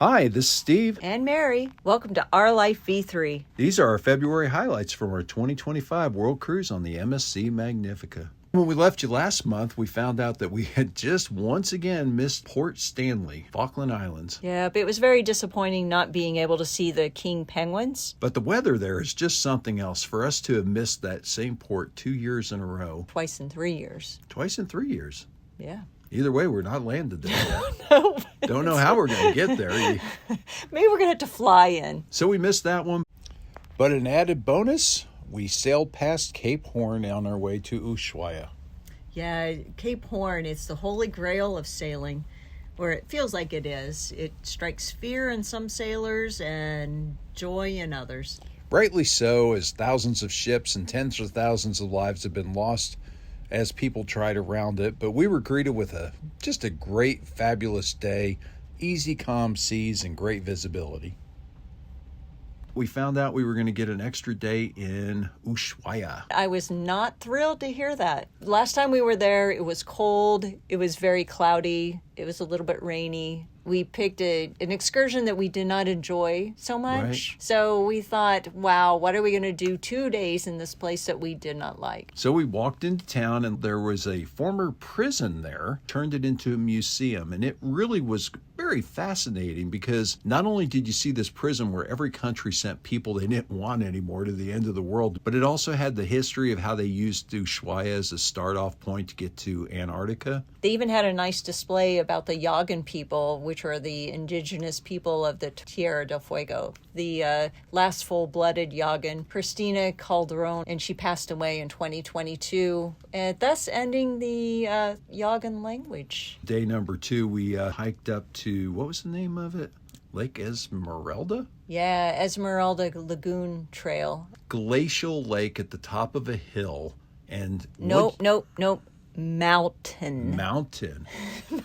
Hi, this is Steve. And Mary. Welcome to Our Life V3. These are our February highlights from our 2025 World Cruise on the MSC Magnifica. When we left you last month, we found out that we had just once again missed Port Stanley, Falkland Islands. Yeah, but it was very disappointing not being able to see the king penguins. But the weather there is just something else. For us to have missed that same port 2 years in a row. Twice in 3 years. Twice in 3 years. Yeah. Either way, we're not landed there yet. No. Don't know how we're going to get there. Maybe we're going to have to fly in. So we missed that one. But an added bonus, we sailed past Cape Horn on our way to Ushuaia. Yeah, Cape Horn, it's the holy grail of sailing, or it feels like it is. It strikes fear in some sailors and joy in others. Rightly so, as thousands of ships and tens of thousands of lives have been lost as people tried around it. But we were greeted with just a great, fabulous day, easy, calm seas, and great visibility. We found out we were going to get an extra day in Ushuaia. I was not thrilled to hear that. Last time we were there, it was cold, it was very cloudy, it was a little bit rainy. We picked an excursion that we did not enjoy so much. Right. So we thought, wow, what are we going to do 2 days in this place that we did not like? So we walked into town and there was a former prison there, turned it into a museum. And it really was very fascinating because not only did you see this prison where every country sent people they didn't want anymore to the end of the world, but it also had the history of how they used Ushuaia as a start-off point to get to Antarctica. They even had a nice display about the Yagan people, which are the indigenous people of the Tierra del Fuego. The last full-blooded Yagan, Christina Calderon, and she passed away in 2022, and thus ending the Yagan language. Day number 2, we hiked up to, what was the name of it? Lake Esmeralda? Yeah, Esmeralda Lagoon Trail. Glacial lake at the top of a hill. And Nope. Mountain.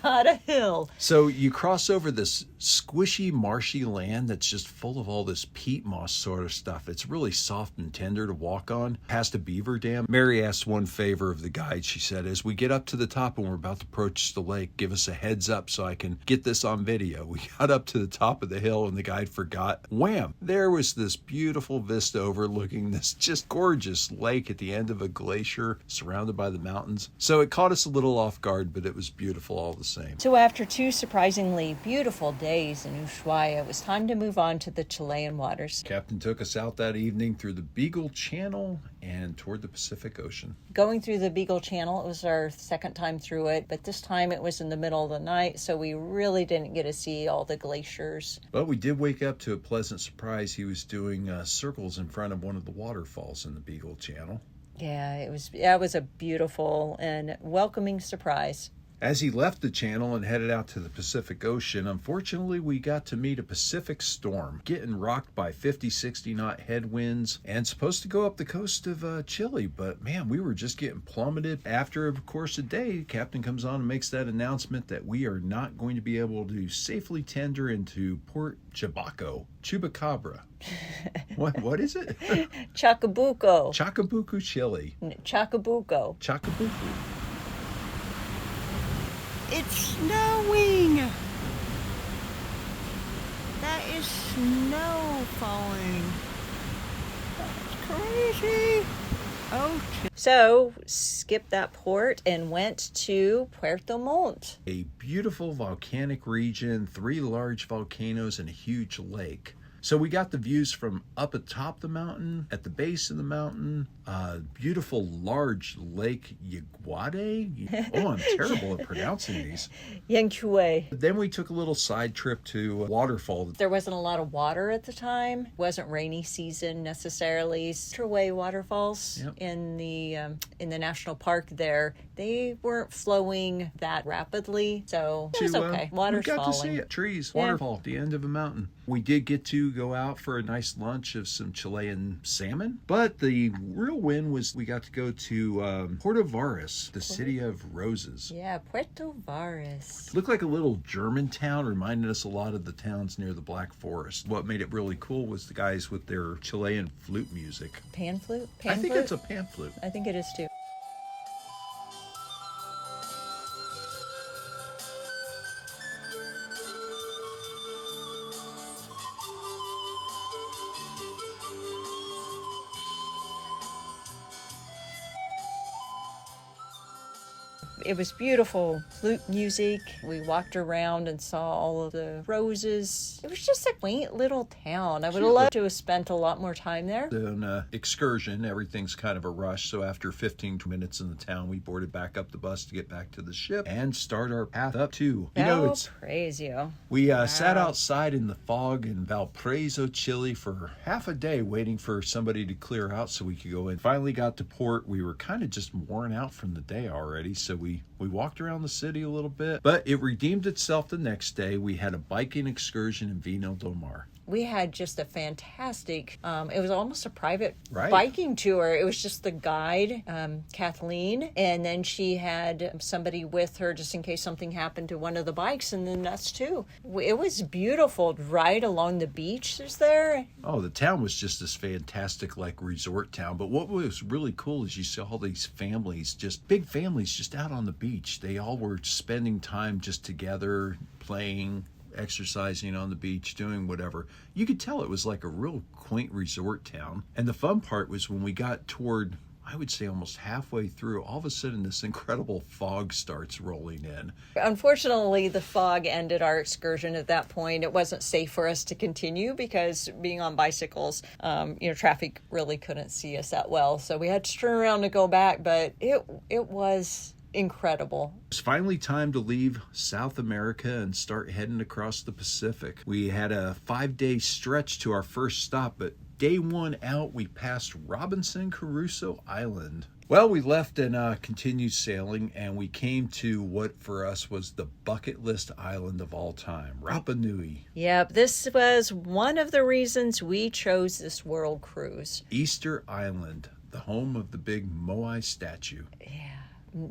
Not a hill. So you cross over this squishy, marshy land that's just full of all this peat moss sort of stuff. It's really soft and tender to walk on. Past a beaver dam. Mary asked one favor of the guide. She said, as we get up to the top and we're about to approach the lake, give us a heads up so I can get this on video. We got up to the top of the hill and the guide forgot. Wham! There was this beautiful vista overlooking this just gorgeous lake at the end of a glacier surrounded by the mountains. So it caught us a little off guard, but it was beautiful all the same. So after 2 surprisingly beautiful days in Ushuaia, it was time to move on to the Chilean waters. Captain took us out that evening through the Beagle Channel and toward the Pacific Ocean. Going through the Beagle Channel, it was our second time through it, but this time it was in the middle of the night, so we really didn't get to see all the glaciers. But we did wake up to a pleasant surprise. He was doing circles in front of one of the waterfalls in the Beagle Channel. Yeah, it was a beautiful and welcoming surprise. As he left the channel and headed out to the Pacific Ocean, unfortunately, we got to meet a Pacific storm, getting rocked by 50, 60 knot headwinds and supposed to go up the coast of Chile. But man, we were just getting plummeted. After, of course, a day, Captain comes on and makes that announcement that we are not going to be able to safely tender into Port Chupacabra. What is it? Chacabuco. Chacabuco, Chile. Chacabuco. Chacabuco. It's snowing! That is snow falling. That's crazy. Oh. So, skipped that port and went to Puerto Montt. A beautiful volcanic region, 3 large volcanoes, and a huge lake. So we got the views from up atop the mountain, at the base of the mountain, beautiful large lake Yaguate. Oh, I'm terrible at pronouncing these. Yanquay. Then we took a little side trip to a waterfall. There wasn't a lot of water at the time. It wasn't rainy season necessarily. Ushuaia waterfalls in the national park there, they weren't flowing that rapidly, so it was okay. Water's we got falling. to see it. Trees, waterfall at the end of a mountain. We did get to go out for a nice lunch of some Chilean salmon, but the real win was we got to go to Puerto Varas, the city of roses. Yeah, Puerto Varas. Looked like a little German town, reminded us a lot of the towns near the Black Forest. What made it really cool was the guys with their Chilean flute music. Pan flute? I think it's a pan flute. I think it is too. It was beautiful. Flute music. We walked around and saw all of the roses. It was just a quaint little town. I would have loved to have spent a lot more time there. An excursion, everything's kind of a rush. So after 15 minutes in the town, we boarded back up the bus to get back to the ship and start our path up to, praise you. We sat outside in the fog in Valparaiso, Chile for half a day waiting for somebody to clear out so we could go in. Finally got to port. We were kind of just worn out from the day already, so we walked around the city a little bit, but it redeemed itself the next day. We had a biking excursion in Vino del Mar. We had just a fantastic, it was almost a private biking tour. It was just the guide, Kathleen, and then she had somebody with her just in case something happened to one of the bikes, and then us too. It was beautiful right along the beach there. Oh, the town was just this fantastic like resort town. But what was really cool is you saw all these families, just big families just out on the beach. They all were spending time just together, playing, exercising on the beach, doing whatever. You could tell it was like a real quaint resort town. And the fun part was when we got toward, I would say almost halfway through, all of a sudden this incredible fog starts rolling in. Unfortunately, the fog ended our excursion at that point. It wasn't safe for us to continue because being on bicycles, traffic really couldn't see us that well. So we had to turn around and go back, but it was incredible. It's finally time to leave South America and start heading across the Pacific. We had a 5-day stretch to our first stop, but day one out, we passed Robinson Crusoe Island. Well, we left and continued sailing, and we came to what for us was the bucket list island of all time, Rapa Nui. Yep, this was one of the reasons we chose this world cruise. Easter Island, the home of the big Moai statue. Yeah.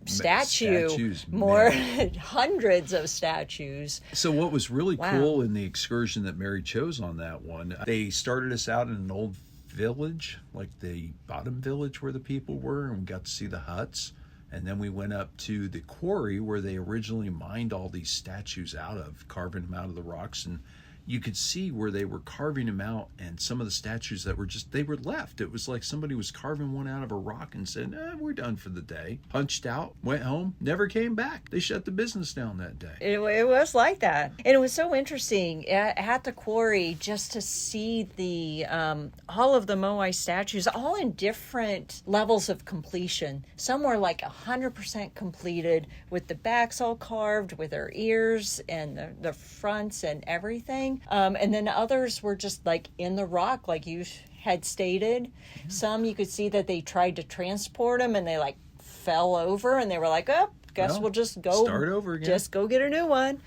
Statues, more hundreds of statues. So what was really cool in the excursion that Mary chose on that one, they started us out in an old village, like the bottom village where the people were, and we got to see the huts. And then we went up to the quarry where they originally mined all these statues out of, carving them out of the rocks. And you could see where they were carving them out, and some of the statues that were they were left. It was like somebody was carving one out of a rock and said, we're done for the day. Punched out, went home, never came back. They shut the business down that day. It was like that. And it was so interesting at the quarry just to see the all of the Moai statues, all in different levels of completion. Some were like 100% completed with the backs all carved, with their ears and the fronts and everything. And then others were just like in the rock, like you had stated. Yeah. Some you could see that they tried to transport them and they like fell over, and they were like, we'll just go start over again. Just go get a new one.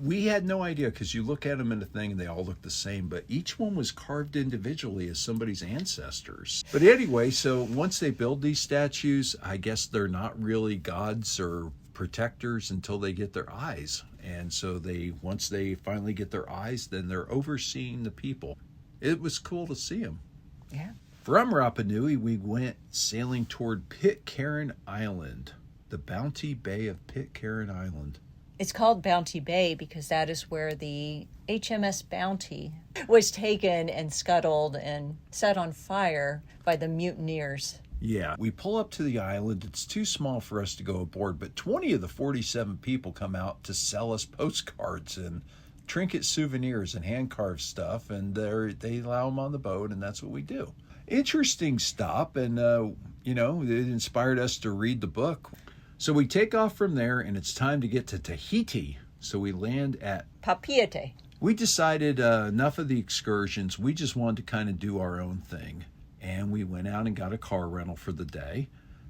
We had no idea, because you look at them in the thing and they all look the same, but each one was carved individually as somebody's ancestors. But anyway, so once they build these statues, I guess they're not really gods or protectors until they get their eyes. And so once they finally get their eyes, then they're overseeing the people. It was cool to see them. Yeah. From Rapa Nui, we went sailing toward Pitcairn Island, the Bounty Bay of Pitcairn Island. It's called Bounty Bay because that is where the HMS Bounty was taken and scuttled and set on fire by the mutineers. Yeah, we pull up to the island. It's too small for us to go aboard, but 20 of the 47 people come out to sell us postcards and trinket souvenirs and hand-carved stuff, and they allow them on the boat, and that's what we do. Interesting stop, and, it inspired us to read the book. So we take off from there, and it's time to get to Tahiti. So we land at Papeete. We decided enough of the excursions. We just wanted to kind of do our own thing. And we went out and got a car rental for the day.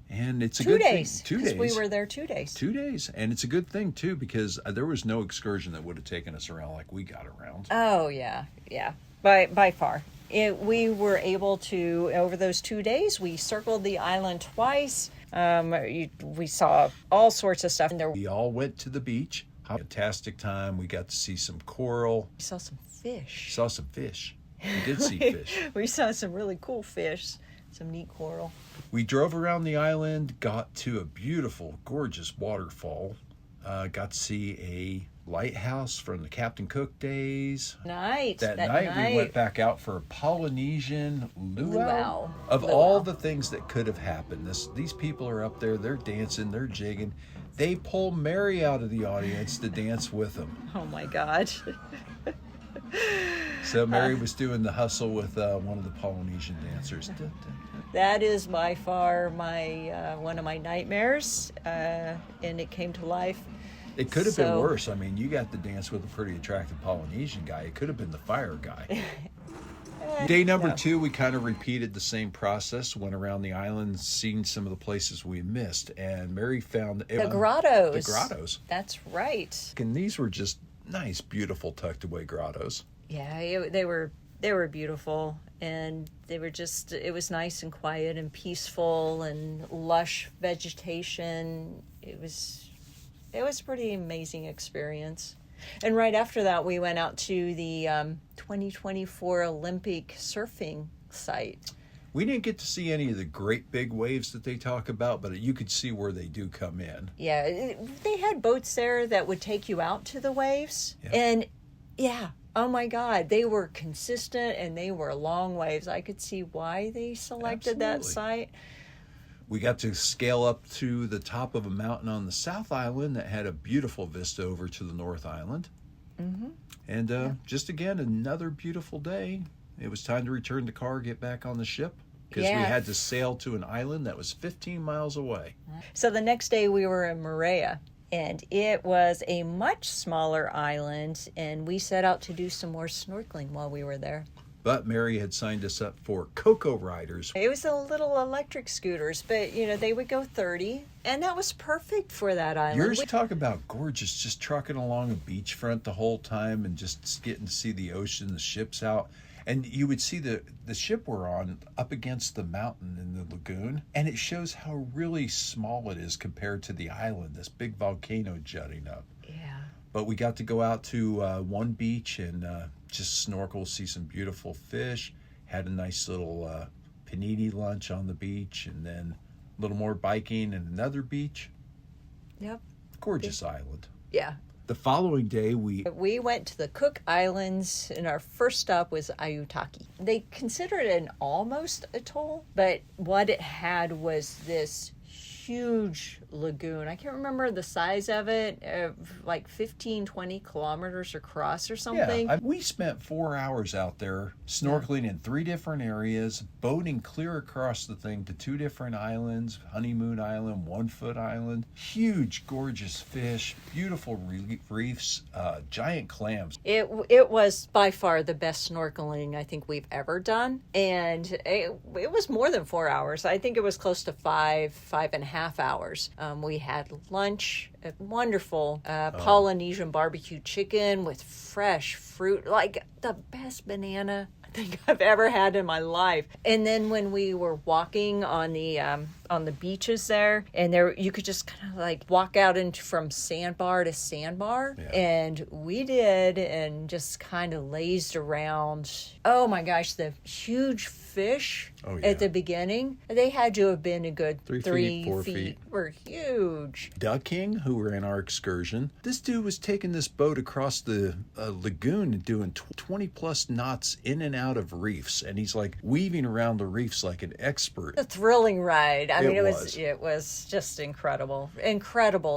And it's a good thing. 2 days. We were there 2 days. 2 days. And it's a good thing, too, because there was no excursion that would have taken us around like we got around. Oh, yeah. Yeah. By far. We were able to, over those 2 days, we circled the island twice. We saw all sorts of stuff. We all went to the beach. Fantastic time. We got to see some coral. We saw some fish. We did see fish. We saw some really cool fish, some neat coral. We drove around the island, got to a beautiful, gorgeous waterfall. Got to see a lighthouse from the Captain Cook days. That night we went back out for a Polynesian luau. Of Luau. all the things that could have happened, these people are up there, they're dancing, they're jigging. They pull Mary out of the audience to dance with them. Oh my God. So Mary was doing the hustle with one of the Polynesian dancers. That is by far my one of my nightmares, and it came to life. It could have been worse. I mean, you got to dance with a pretty attractive Polynesian guy. It could have been the fire guy. Day number 2, we kind of repeated the same process, went around the island, seen some of the places we missed, and Mary found the grottos. The grottos. That's right. And these were just nice, beautiful, tucked away grottos. Yeah, they were beautiful, and they were just, it was nice and quiet and peaceful and lush vegetation. It was a pretty amazing experience. And right after that, we went out to the 2024 Olympic surfing site. We didn't get to see any of the great big waves that they talk about, but you could see where they do come in. Yeah, they had boats there that would take you out to the waves. Yeah. And yeah, oh my God, they were consistent and they were long waves. I could see why they selected that site. We got to scale up to the top of a mountain on the South Island that had a beautiful vista over to the North Island. Mm-hmm. And just again, another beautiful day. It was time to return the car, get back on the ship, because we had to sail to an island that was 15 miles away. So the next day we were in Moorea, and it was a much smaller island, and we set out to do some more snorkeling while we were there. But Mary had signed us up for Cocoa Riders. It was a little electric scooters, but, they would go 30, and that was perfect for that island. Yours talk about gorgeous, just trucking along a beachfront the whole time and just getting to see the ocean, the ships out. And you would see the ship we're on up against the mountain in the lagoon, and it shows how really small it is compared to the island, this big volcano jutting up. Yeah. But we got to go out to one beach and just snorkel, see some beautiful fish, had a nice little panini lunch on the beach, and then a little more biking and another beach. Yep. Gorgeous island. Yeah. The following day, we went to the Cook Islands, and our first stop was Aitutaki. They consider it an almost atoll, but what it had was this huge lagoon. I can't remember the size of it, like 15, 20 kilometers across or something. Yeah, we spent 4 hours out there snorkeling in 3 different areas, boating clear across the thing to 2 different islands, Honeymoon Island, One Foot Island. Huge, gorgeous fish, beautiful reefs, giant clams. It was by far the best snorkeling I think we've ever done. And it was more than 4 hours. I think it was close to 5.5 hours. We had lunch, a wonderful Polynesian barbecue chicken with fresh fruit, like the best banana I think I've ever had in my life. And then when we were walking on the beaches there, and there you could just kind of like walk out from sandbar to sandbar, and we did, and just kind of lazed around. Oh my gosh, the huge fish at the beginning, they had to have been a good 3 feet, 4 feet. Were huge. Ducking, who were in our excursion, this dude was taking this boat across the lagoon and doing 20 plus knots in and out of reefs, and he's like weaving around the reefs like an expert. A thrilling ride. I mean, it was just incredible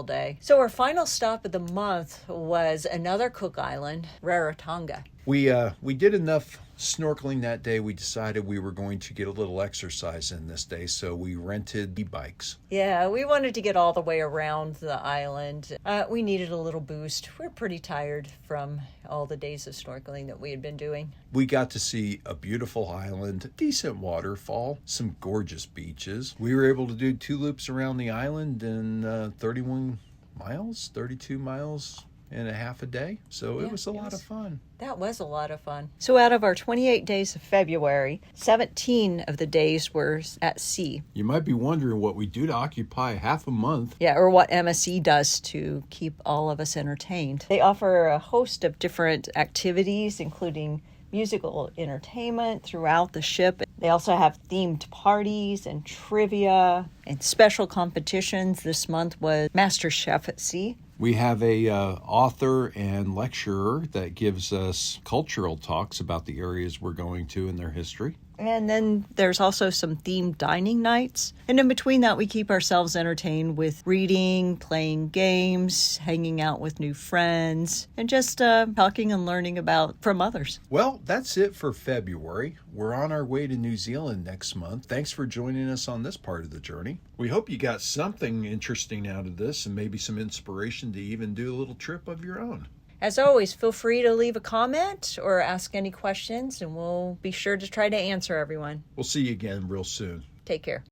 day. So our final stop of the month was another Cook Island, Rarotonga. We did enough snorkeling that day. We decided we were going to get a little exercise in this day, so we rented e-bikes. Yeah, we wanted to get all the way around the island. We needed a little boost. We're pretty tired from all the days of snorkeling that we had been doing. We got to see a beautiful island, decent waterfall, some gorgeous beaches. We were able to do 2 loops around the island in 32 miles and a half a day. So it was a lot of fun. That was a lot of fun. So out of our 28 days of February, 17 of the days were at sea. You might be wondering what we do to occupy half a month. Yeah, or what MSC does to keep all of us entertained. They offer a host of different activities, including musical entertainment throughout the ship. They also have themed parties and trivia and special competitions. This month was Master Chef at Sea. We have a author and lecturer that gives us cultural talks about the areas we're going to and their history. And then there's also some themed dining nights. And in between that, we keep ourselves entertained with reading, playing games, hanging out with new friends, and just talking and learning from others. Well, that's it for February. We're on our way to New Zealand next month. Thanks for joining us on this part of the journey. We hope you got something interesting out of this and maybe some inspiration to even do a little trip of your own. As always, feel free to leave a comment or ask any questions, and we'll be sure to try to answer everyone. We'll see you again real soon. Take care.